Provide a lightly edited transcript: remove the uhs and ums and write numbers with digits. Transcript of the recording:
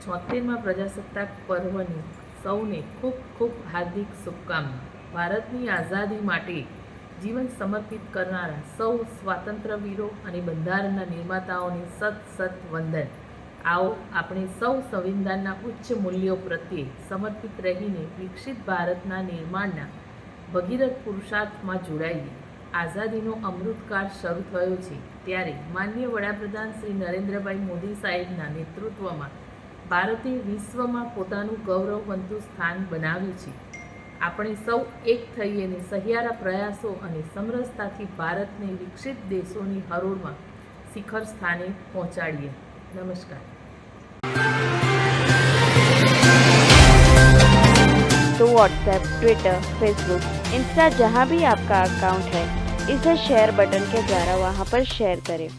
76મા પ્રજાસત્તાક પર્વની સૌને ખૂબ ખૂબ હાર્દિક શુભકામના। ભારતની આઝાદી માટે જીવન સમર્પિત કરનારા સૌ સ્વાતંત્ર્ય વીરો અને બંધારણના નિર્માતાઓને સત વંદન। આવો આપણે સૌ સંવિધાનના ઉચ્ચ મૂલ્યો પ્રત્યે સમર્પિત રહીને વિકસિત ભારતના નિર્માણના ભગીરથ પુરુષાર્થમાં જોડાઈએ। આઝાદીનો અમૃતકાળ શરૂ થયો છે ત્યારે માનનીય વડાપ્રધાન શ્રી નરેન્દ્રભાઈ મોદી સાહેબના નેતૃત્વમાં ભારતે વિશ્વમાં પોતાનું ગૌરવવંતું સ્થાન બનાવ્યું છે। આપણે સૌ એક થઈને સહિયારા પ્રયાસો અને સમરસતાથી ભારતને વિકસિત દેશોની હરોળમાં શિખર સ્થાને પહોંચાડીએ। नमस्कार। तो व्हाट्सएप, ट्विटर, फेसबुक, इंस्टा जहाँ भी आपका अकाउंट है, इसे शेयर बटन के द्वारा वहाँ पर शेयर करें।